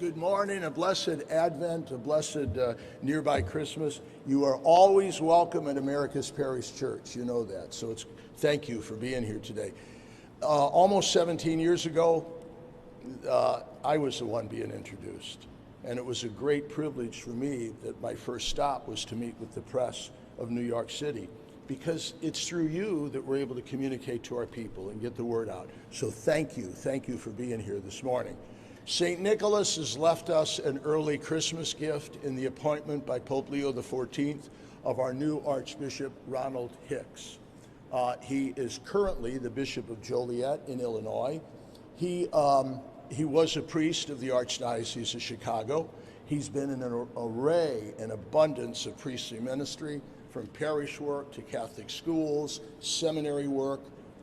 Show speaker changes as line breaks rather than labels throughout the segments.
Good morning, a blessed Advent, a blessed nearby Christmas. You are always welcome at America's Parish Church. You know that. So thank you for being here today. Almost 17 years ago, I was the one being introduced. And it was a great privilege for me that my first stop was to meet with the press of New York City, because it's through you that we're able to communicate to our people and get the word out. So thank you for being here this morning. St. Nicholas has left us an early Christmas gift in the appointment by Pope Leo XIV of our new Archbishop Ronald Hicks. He is currently the Bishop of Joliet in Illinois. He was a priest of the Archdiocese of Chicago. He's been in an array and abundance of priestly ministry, from parish work to Catholic schools, seminary work,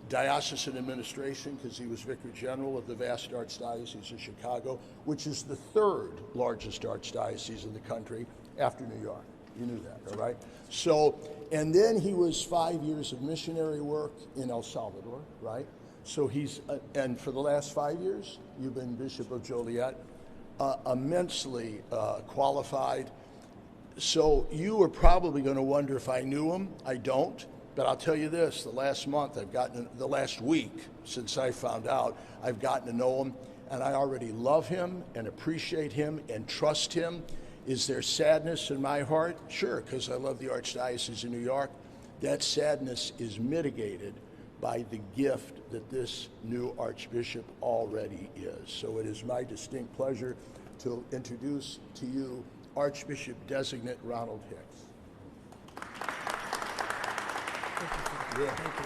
diocesan administration, because he was Vicar General of the vast Archdiocese of Chicago, which is the third largest archdiocese in the country after New York. You knew that, all right? So, and then he was 5 years of missionary work in El Salvador, right? So he's, and for the last 5 years, you've been Bishop of Joliet, immensely qualified. So you are probably going to wonder if I knew him. I don't. But I'll tell you this, the last week since I found out, I've gotten to know him, and I already love him and appreciate him and trust him. Is there sadness in my heart? Sure, because I love the Archdiocese of New York. That sadness is mitigated by the gift that this new Archbishop already is. So it is my distinct pleasure to introduce to you Archbishop Designate Ronald Hicks. Yeah. Thank you.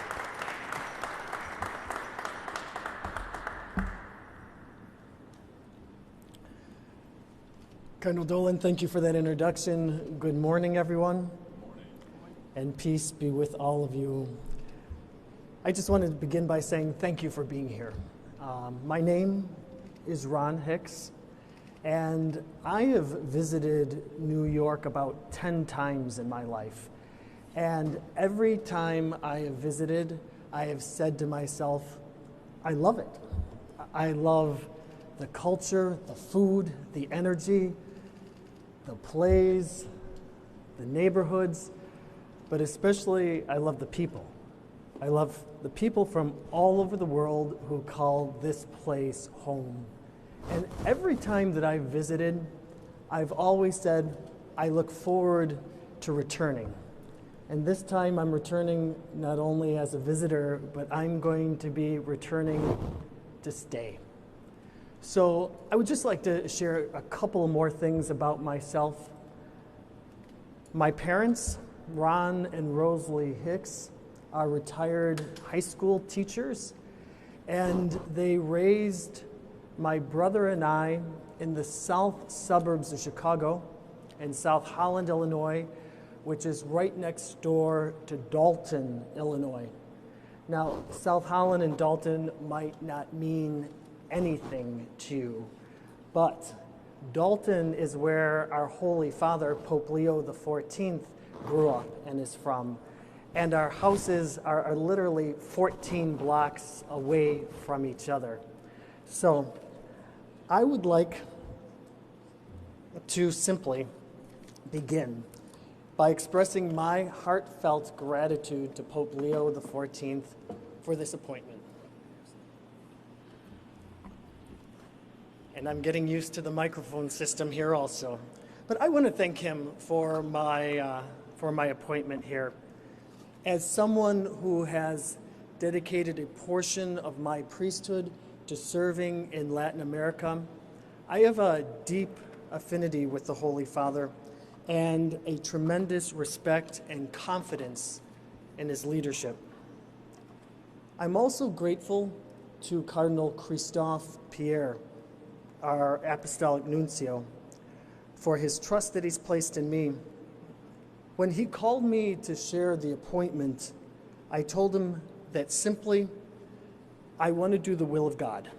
Cardinal Dolan, thank you for that introduction. Good morning, everyone.
Good morning.
And peace be with all of you. I just wanted to begin by saying thank you for being here. My name is Ron Hicks, and I have visited New York about 10 times in my life. And every time I have visited, I have said to myself, I love it. I love the culture, the food, the energy, the plays, the neighborhoods, but especially I love the people. I love the people from all over the world who call this place home. And every time that I've visited, I've always said, I look forward to returning. And this time I'm returning not only as a visitor, but I'm going to be returning to stay. So I would just like to share a couple more things about myself. My parents, Ron and Rosalie Hicks, are retired high school teachers, and they raised my brother and I in the south suburbs of Chicago in South Holland, Illinois, which is right next door to Dalton, Illinois. Now, South Holland and Dalton might not mean anything to you, but Dalton is where our Holy Father, Pope Leo XIV, grew up and is from. And our houses are literally 14 blocks away from each other. So I would like to simply begin by expressing my heartfelt gratitude to Pope Leo XIV for this appointment. And I'm getting used to the microphone system here also. But I want to thank him for my appointment here. As someone who has dedicated a portion of my priesthood to serving in Latin America, I have a deep affinity with the Holy Father and a tremendous respect and confidence in his leadership. I'm also grateful to Cardinal Christophe Pierre, our Apostolic Nuncio, for his trust that he's placed in me. When he called me to share the appointment, I told him that simply, I want to do the will of God.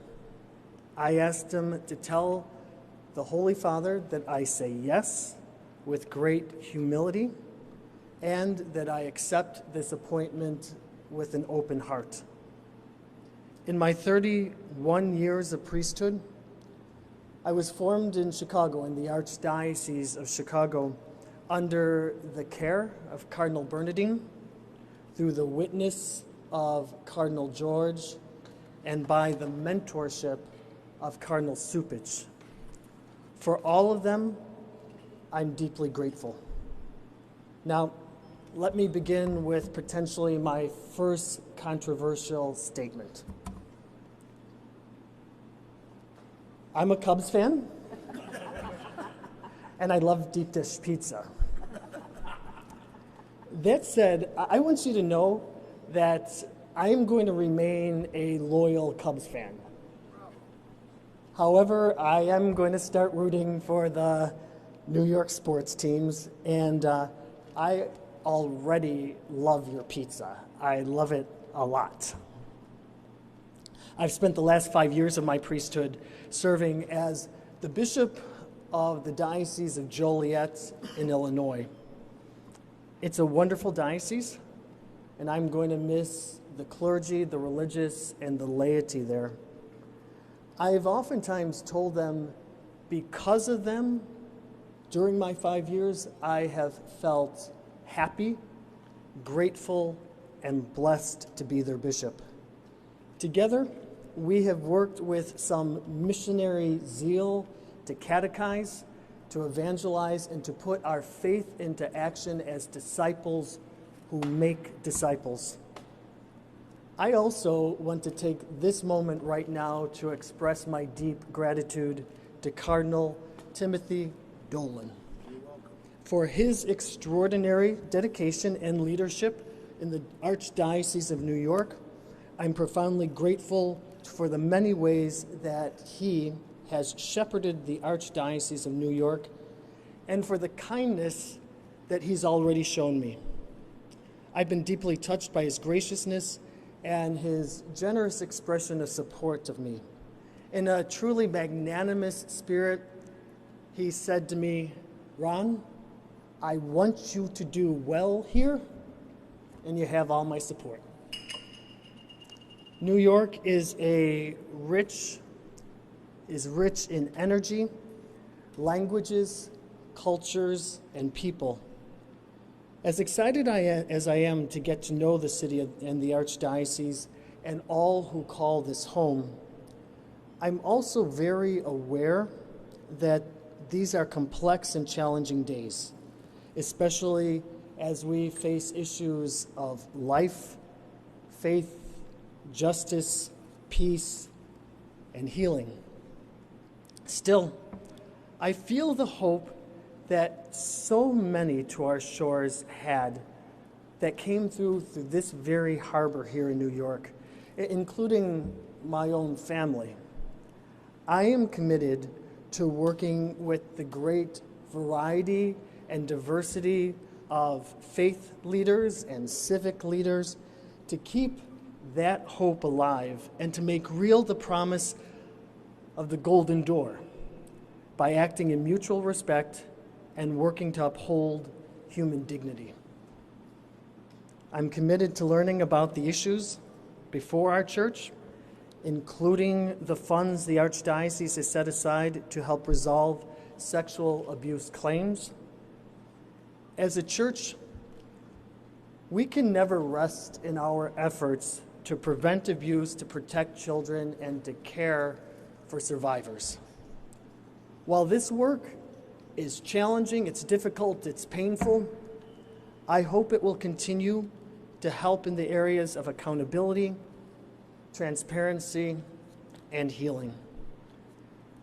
I asked him to tell the Holy Father that I say yes with great humility, and that I accept this appointment with an open heart. In my 31 years of priesthood, I was formed in Chicago, in the Archdiocese of Chicago, under the care of Cardinal Bernardine, through the witness of Cardinal George, and by the mentorship of Cardinal Supich. For all of them, I'm deeply grateful. Now, let me begin with potentially my first controversial statement. I'm a Cubs fan, and I love deep dish pizza. That said, I want you to know that I am going to remain a loyal Cubs fan. However, I am going to start rooting for the New York sports teams, and I already love your pizza. I love it a lot. I've spent the last 5 years of my priesthood serving as the bishop of the Diocese of Joliet in Illinois. It's a wonderful diocese, and I'm going to miss the clergy, the religious, and the laity there. I've oftentimes told them, because of them, during my 5 years, I have felt happy, grateful, and blessed to be their bishop. Together, we have worked with some missionary zeal to catechize, to evangelize, and to put our faith into action as disciples who make disciples. I also want to take this moment right now to express my deep gratitude to Cardinal Timothy Dolan for his extraordinary dedication and leadership in the Archdiocese of New York. I'm profoundly grateful for the many ways that he has shepherded the Archdiocese of New York and for the kindness that he's already shown me. I've been deeply touched by his graciousness and his generous expression of support of me. In a truly magnanimous spirit, he said to me, "Ron, I want you to do well here, and you have all my support." New York is rich in energy, languages, cultures, and people. As excited as I am to get to know the city and the Archdiocese and all who call this home, I'm also very aware that these are complex and challenging days, especially as we face issues of life, faith, justice, peace, and healing. Still, I feel the hope that so many to our shores had that came through this very harbor here in New York, including my own family. I am committed to working with the great variety and diversity of faith leaders and civic leaders to keep that hope alive and to make real the promise of the golden door by acting in mutual respect and working to uphold human dignity. I'm committed to learning about the issues before our church, including the funds the Archdiocese has set aside to help resolve sexual abuse claims. As a church, we can never rest in our efforts to prevent abuse, to protect children, and to care for survivors. While this work is challenging, it's difficult, it's painful, I hope it will continue to help in the areas of accountability, transparency, and healing.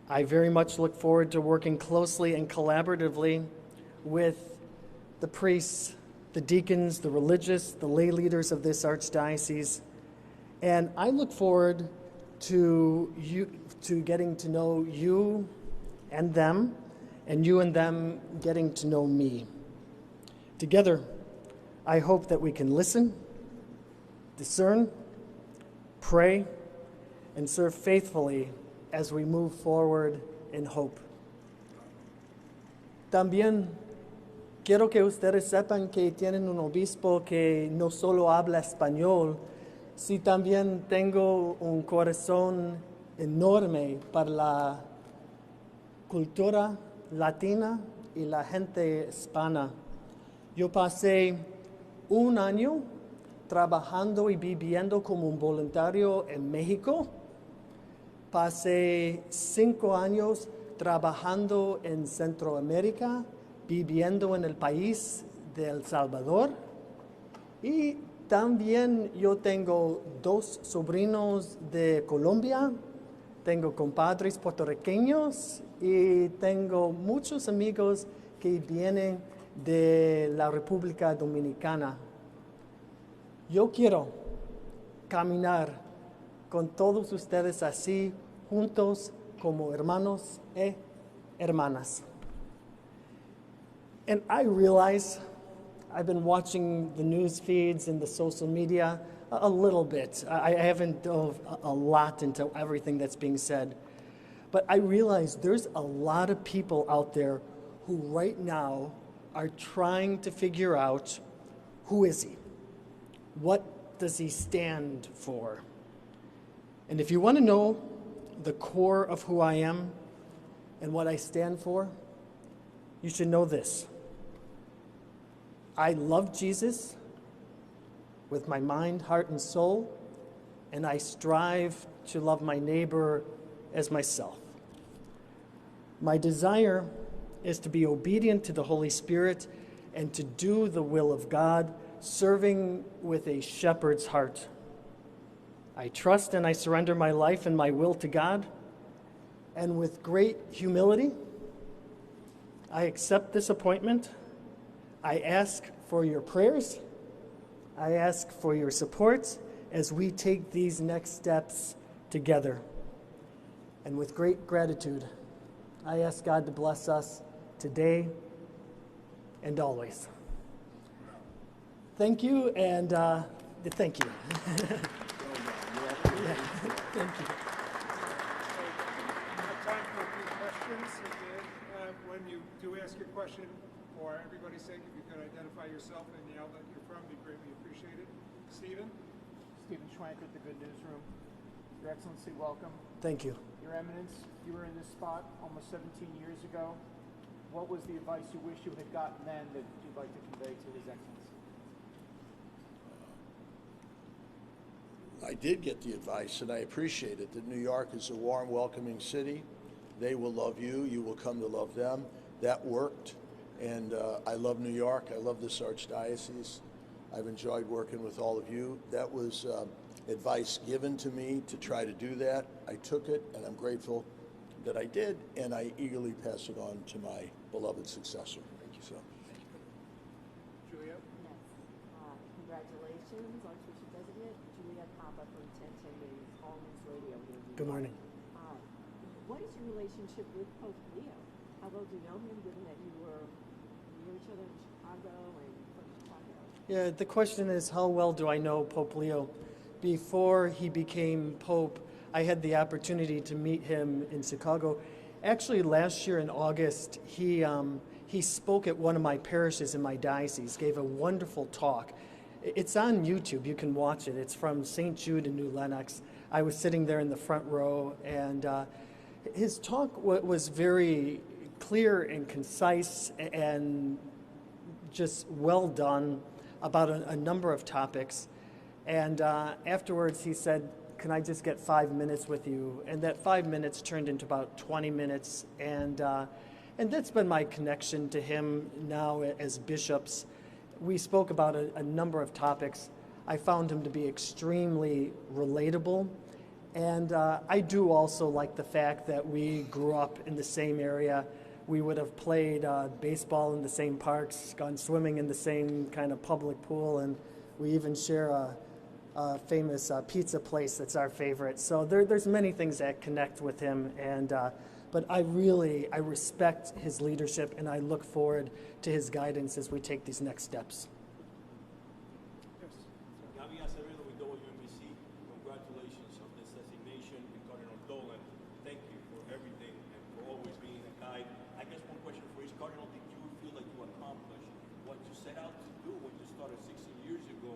I very much look forward to working closely and collaboratively with the priests, the deacons, the religious, the lay leaders of this Archdiocese, and I look forward to getting to know you and them, and you and them getting to know me. Together, I hope that we can listen, discern, pray, and serve faithfully as we move forward in hope. También quiero que ustedes sepan que tienen un obispo que no solo habla español, sino también tengo un corazón enorme para la cultura latina y la gente hispana. Yo pasé un año trabajando y viviendo como un voluntario en México. Pasé 5 años trabajando en Centroamérica, viviendo en el país de El Salvador. Y también yo tengo 2 sobrinos de Colombia, tengo compadres puertorriqueños y tengo muchos amigos que vienen de la República Dominicana. Yo quiero caminar con todos ustedes así, juntos como hermanos y hermanas. And I realize I've been watching the news feeds and the social media a little bit. I haven't dove a lot into everything that's being said. But I realize there's a lot of people out there who right now are trying to figure out, who is he? What does he stand for? And if you want to know the core of who I am and what I stand for, you should know this. I love Jesus with my mind, heart, and soul, and I strive to love my neighbor as myself. My desire is to be obedient to the Holy Spirit and to do the will of God, serving with a shepherd's heart. I trust and I surrender my life and my will to God, and with great humility, I accept this appointment. I ask for your prayers. I ask for your support as we take these next steps together. And with great gratitude, I ask God to bless us today and always. Thank you, and thank you. Yeah, thank you.
We have time for a few questions. When you do ask your question, for everybody's sake, if you could identify yourself and the outlet you're from, be greatly appreciated. Stephen?
Stephen Schwank with the Good Newsroom. Your Excellency, welcome.
Thank you.
Your Eminence, you were in this spot almost 17 years ago. What was the advice you wish you had gotten then that you'd like to convey to His Excellency?
I did get the advice, and I appreciate it, that New York is a warm, welcoming city. They will love you. You will come to love them. That worked, and I love New York. I love this archdiocese. I've enjoyed working with all of you. That was advice given to me to try to do that. I took it, and I'm grateful that I did, and I eagerly pass it on to my beloved successor. Thank you so much.
Juliet?
Yes. Congratulations, Archbishop Designate Juliet Papa from 1010 News, All News Radio here in New
Good
York.
morning.
What is your relationship with Pope Leo? How well do you know him, given that you were near each other in Chicago and from Chicago?
Yeah, the question is, how well do I know Pope Leo? Before he became Pope, I had the opportunity to meet him in Chicago. Actually, last year in August, he spoke at one of my parishes in my diocese, gave a wonderful talk. It's on YouTube. You can watch it. It's from St. Jude in New Lenox. I was sitting there in the front row, and his talk was very clear and concise and just well done about a number of topics. And afterwards, he said, "Can I just get 5 minutes with you?" And that 5 minutes turned into about 20 minutes. And that's been my connection to him now as bishops. We spoke about a number of topics. I found him to be extremely relatable. And I do also like the fact that we grew up in the same area. We would have played baseball in the same parks, gone swimming in the same kind of public pool, and we even share a famous pizza place that's our favorite. So there's many things that connect with him, and but I respect his leadership, and I look forward to his guidance as we take these next steps.
Congratulations on this designation, and Cardinal Dolan. Thank you for everything and for always being a guide. I guess one question for each Cardinal: did you feel like you accomplished what you set out to do when you started 16 years ago,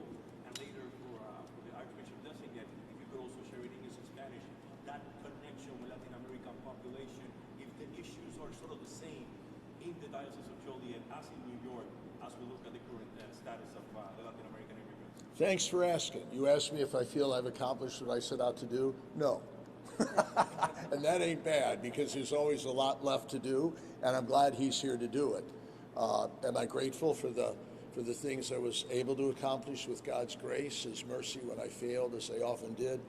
and later for the Archbishop designate? If you could also share it in English and Spanish, that connection with Latin American population, if the issues issues are sort of the same in the Diocese of Joliet as in New York as we look at the current status of the Latin American immigrants?
Thanks for asking. You asked me if I feel I've accomplished what I set out to do. No. And that ain't bad, because there's always a lot left to do, and I'm glad he's here to do it. Am I grateful for the things I was able to accomplish with God's grace, His mercy when I failed, as I often did,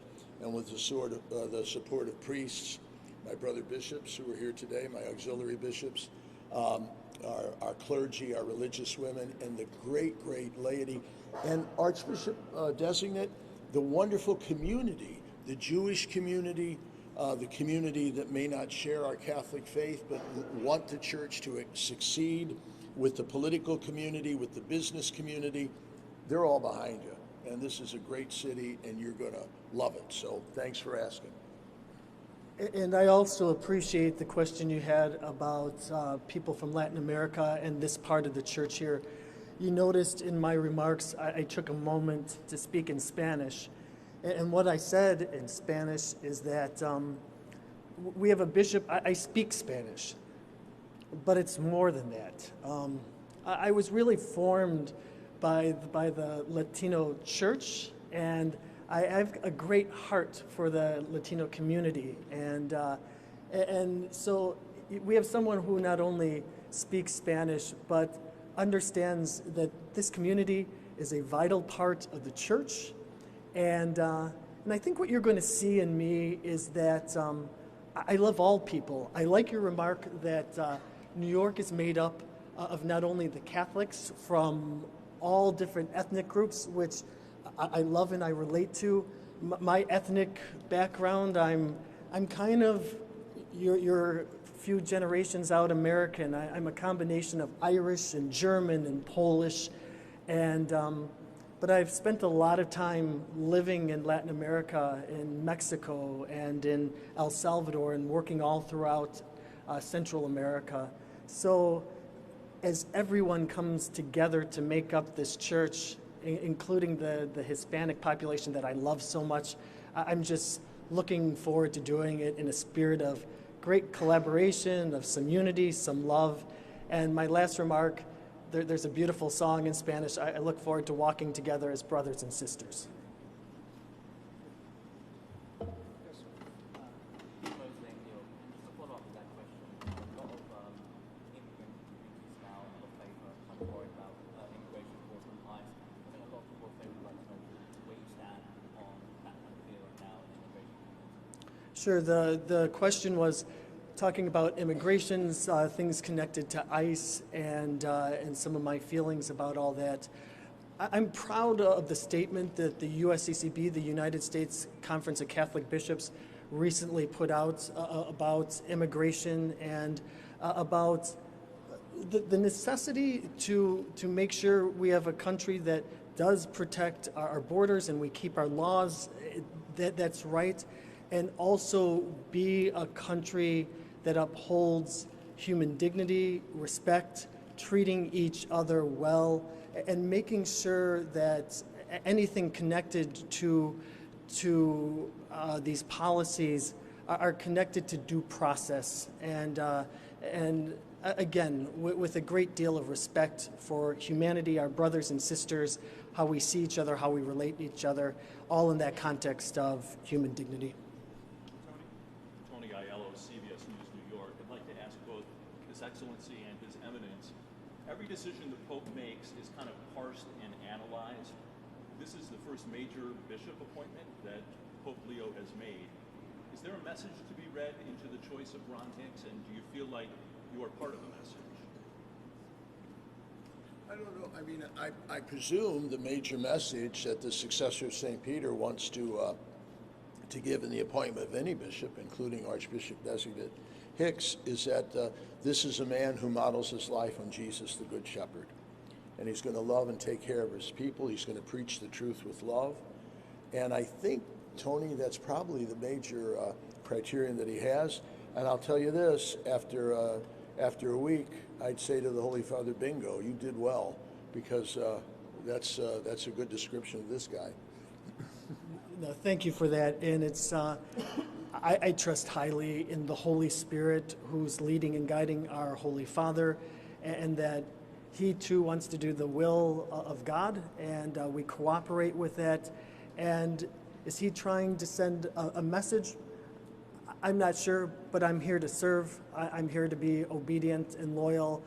and with the support of priests, my brother bishops who are here today, my auxiliary bishops, our clergy, our religious women, and the great, great laity, and Archbishop Designate, the wonderful community, the Jewish community, the community that may not share our Catholic faith but want the church to succeed, with the political community, with the business community. They're all behind you. And this is a great city, and you're going to love it. So thanks for asking.
And I also appreciate the question you had about people from Latin America and this part of the church here. You noticed in my remarks, I took a moment to speak in Spanish. And what I said in Spanish is that we have a bishop. I speak Spanish, but it's more than that. I was really formed by the Latino church, and I have a great heart for the Latino community. And so we have someone who not only speaks Spanish, but understands that this community is a vital part of the church. And I think what you're going to see in me is that I love all people. I like your remark that New York is made up of not only the Catholics from all different ethnic groups, which I love and I relate to. My ethnic background, I'm kind of your few generations out American. I'm a combination of Irish and German and Polish, and but I've spent a lot of time living in Latin America, in Mexico, and in El Salvador, and working all throughout Central America. So as everyone comes together to make up this church, including the Hispanic population that I love so much, I'm just looking forward to doing it in a spirit of great collaboration, of some unity, some love. And my last remark, there's a beautiful song in Spanish. I look forward to walking together as brothers and sisters. Sure. The question was talking about immigrations, things connected to ICE, and some of my feelings about all that. I'm proud of the statement that the USCCB, the United States Conference of Catholic Bishops, recently put out about immigration and about the necessity to make sure we have a country that does protect our borders and we keep our laws. That's right. And also be a country that upholds human dignity, respect, treating each other well, and making sure that anything connected to these policies are connected to due process, and again, with a great deal of respect for humanity, our brothers and sisters, how we see each other, how we relate to each other, all in that context of human dignity.
Excellency and His Eminence, every decision the Pope makes is kind of parsed and analyzed. This is the first major bishop appointment that Pope Leo has made. Is there a message to be read into the choice of Ron Hicks, and do you feel like you are part of the message?
I don't know. I mean, I presume the major message that the successor of St. Peter wants to give in the appointment of any bishop, including Archbishop Designate Hicks, is that this is a man who models his life on Jesus, the Good Shepherd. And he's going to love and take care of his people. He's going to preach the truth with love. And I think, Tony, that's probably the major criterion that he has. And I'll tell you this, after a week, I'd say to the Holy Father, bingo, you did well, because that's a good description of this guy.
No, thank you for that. And it's I trust highly in the Holy Spirit who's leading and guiding our Holy Father, and that he too wants to do the will of God, and we cooperate with that. And is he trying to send a message? I'm not sure, but I'm here to serve. I'm here to be obedient and loyal.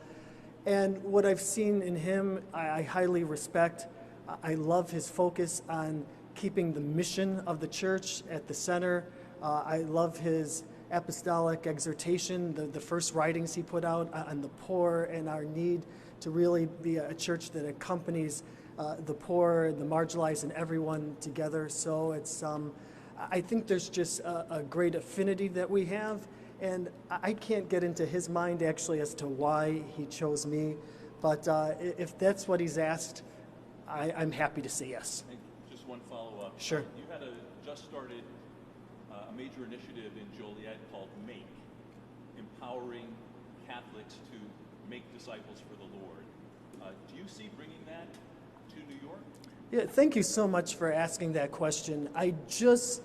And what I've seen in him, I highly respect. I love his focus on keeping the mission of the church at the center. I love his apostolic exhortation, the first writings he put out on the poor and our need to really be a church that accompanies the poor, the marginalized, and everyone together. So it's, I think there's just a great affinity that we have, and I can't get into his mind actually as to why he chose me, but if that's what he's asked, I'm happy to say yes.
And just one follow-up.
Sure.
You had just started a major initiative in Joliet called MAKE, empowering Catholics to make disciples for the Lord. Do you see bringing that to New York?
Yeah, thank you so much for asking that question. I just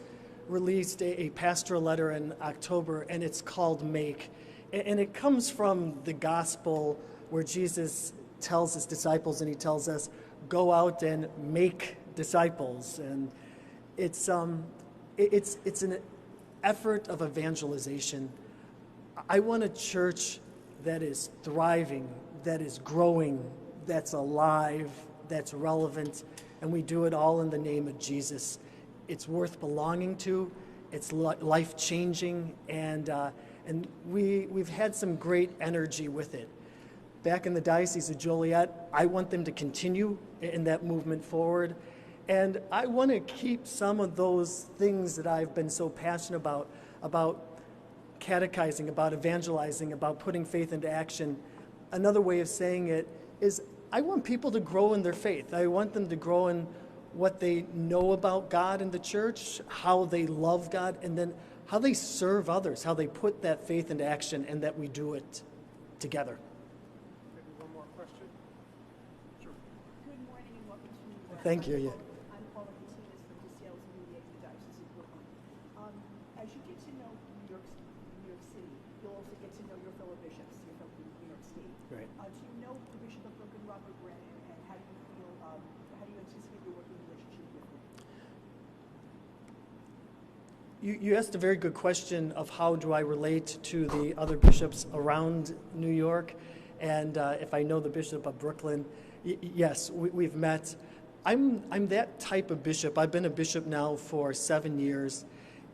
released a pastoral letter in October, and it's called Make. And it comes from the gospel where Jesus tells his disciples, and he tells us, go out and make disciples. And it's an effort of evangelization. I want a church that is thriving, that is growing, that's alive, that's relevant, and we do it all in the name of Jesus. It's worth belonging to, it's life-changing, and we've had some great energy with it. Back in the Diocese of Joliet, I want them to continue in that movement forward, and I want to keep some of those things that I've been so passionate about catechizing, about evangelizing, about putting faith into action. Another way of saying it is I want people to grow in their faith. I want them to grow in what they know about God and the church, how they love God, and then how they serve others, how they put that faith into action, and that we do it together.
Maybe one more question? Sure.
Good morning and welcome to New York.
Thank you. Yeah.
I'm Paula Martinez from DeSales Media in the Diocese of Brooklyn. As you get to know New York City, you'll also get to know your fellow bishops. You're from New York State.
Right.
Do you know the Bishop of Brooklyn, Robert Brennan, and how do you feel? How do you anticipate your working relationship with him?
You asked a very good question of how do I relate to the other bishops around New York, and if I know the Bishop of Brooklyn. Yes, we've met. I'm that type of bishop. I've been a bishop now for 7 years,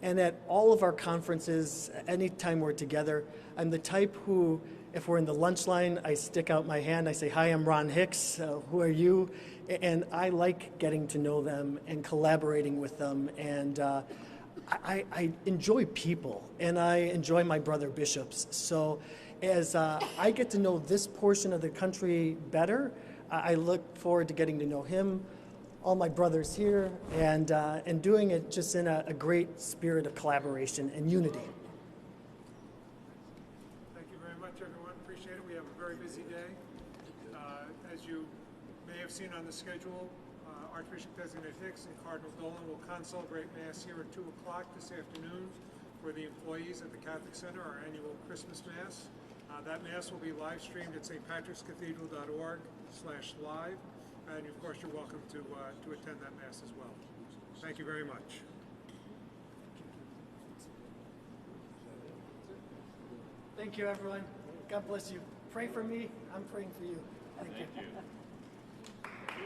and at all of our conferences, anytime we're together, I'm the type who, if we're in the lunch line, I stick out my hand, I say, hi, I'm Ron Hicks, who are you? And I like getting to know them and collaborating with them, and I enjoy people, and I enjoy my brother bishops. So as I get to know this portion of the country better, I look forward to getting to know him, all my brothers here, and doing it just in a great spirit of collaboration and unity.
Thank you very much, everyone. Appreciate it. We have a very busy day. As you may have seen on the schedule, Archbishop Designate Hicks and Cardinal Dolan will concelebrate Mass here at 2 o'clock this afternoon for the employees at the Catholic Center, our annual Christmas Mass. That Mass will be live streamed at stpatrickscathedral.org/live, and of course you're welcome to attend that Mass as well. Thank you very much.
Thank you, everyone. God bless you. Pray for me. I'm praying for you. Thank you.
Thank you.